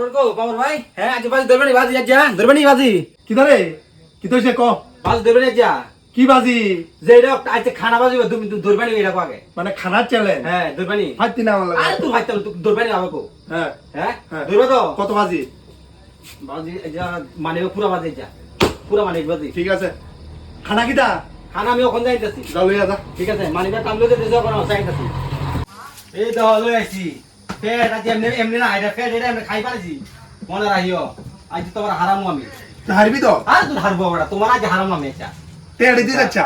কমল ভাই হ্যাঁ আজ বাজি ধরবেনি বাজি আজ ধরবেনি বাজি কি ধরে কি তৈছে ক বাজি ধরবেনি আজ কি বাজি যে এটা আজ খানা বাজি তুমি ধরবেনি এটা আগে মানে খানার চ্যালেঞ্জ হ্যাঁ ধরবেনি ফাইতি না আমার আরে তুই ভাইতে তুই ধরবেনি আবে কো হ্যাঁ হ্যাঁ ধরবে তো কত বাজি বাজি যা মানে পুরা বাজি যা পুরা মানে বাজি ঠিক আছে খানা কিটা খানা আমি ওখান যাইতাছি যাও লইয়া যা ঠিক আছে মানিবা কামলো দে দেছো কোন যাইতাছি এই তো লই আইছি ফের আজ এমনি এমনি না এটা ফের এটা এমনি খাই পারছি মনে রাখিও আজ তোমার হারামু আমি তুই হারবি তো আর তুই হারবো বড়া তোমার আজ হারামু আমি এটা তে এডি দিতে আচ্ছা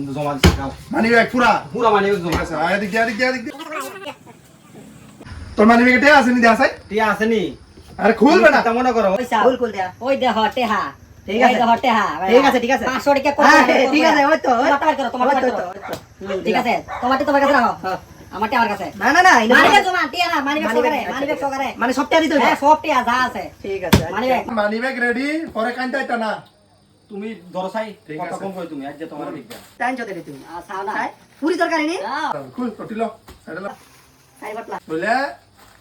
জমা দিছি গাও মানি ব্যাগ পুরা পুরা মানিবা ঠিক জমা আছে আয় দিক দিক তোর মানি ব্যাগে তে আছে নি দেয়া সাই টিয়া আছে নি আরে খুলবে না তা মনে করো ফুল খুল দেয়া ওই দে হটে হা ঠিক আছে হটে হা ঠিক আছে ঠিক আছে 500 টাকা কত ঠিক আছে ওই তো তোমার করো ঠিক আছে তোমারটা তোমার কাছে রাখো আমারটা আমার কাছে না না না মানিব্যাগ জমা টিয়া না মানিব্যাগ সহকারে মানে সবটা দিতে হ্যাঁ সব টিয়া যা আছে ঠিক আছে মানিব্যাগ মানি ব্যাগ রেডি পরে কাইতে আইতা না তুমি ধরো সাই ঠিক কথা আছে। কম কই তুমি আজ যে তোমার ঠিক আছে টাইম চলে রে তুমি সাও না পুরি তরকারি নি খুল কটিলো সাইডে লা খাই বাটলা বলে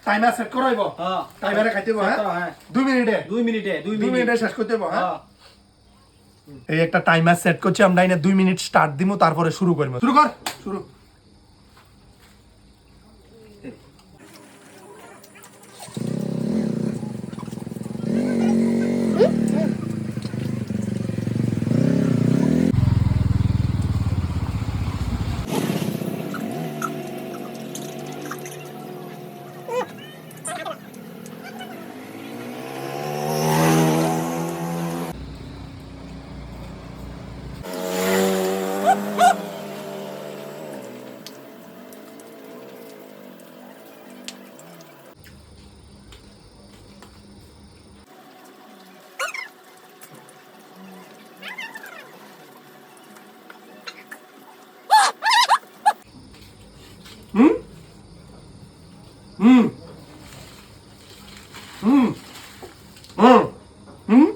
টাইমার সেট করাইবো হ্যাঁ টাইমারে খাইতে হ্যাঁ হ্যাঁ 2 মিনিটে 2 মিনিটে 2 মিনিটে শেষ করতে হইবো হ্যাঁ হ্যাঁ এই একটা টাইমার সেট করছি আমরা এনে 2 মিনিট স্টার্ট দিমু তারপরে শুরু করব শুরু কর শুরু হুম হুম হুম হুম হুম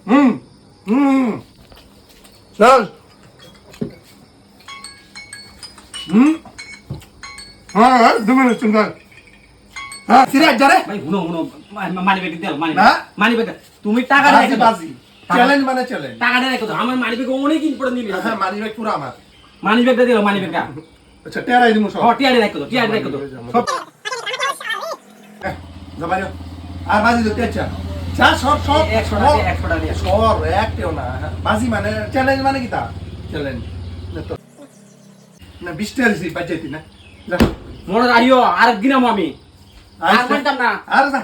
হুম হুম চল হুম হ্যাঁ 2 মিনিট চল হ্যাঁ সিরিয়াস যারে ভাই হুনো হুনো মানিব্যাগ দাও হ্যাঁ? মানিব্যাগ তুমি টাকা বাজি রেখে বাজি চ্যালেঞ্জ মানে চ্যালেঞ্জ টাকাটা রেখে দাও আমার মানিব্যাগ অনেক ইম্পর্টেন্ট নিবি হ্যাঁ মানি ব্যাগ পুরো আমার মানিব্যাগটা দিও মানিব্যাগটা আচ্ছা টেরাই দিমু সব হ্যাঁ টিয়ারে রেখে দাও টিয়ারে রেখে দাও সব জমাইও আর বাজি তো তেচা চা সব সব 100 টাকা 100 টাকা দিয়ে সর একটেও না বাজি মানে চ্যালেঞ্জ মানে কি তা চ্যালেঞ্জ না তো না 20 টাকা দিছি বাজেতি না যা মনে রাখিও আর দিনাম আমি আর আচ্ছা। বলতাম না আর যা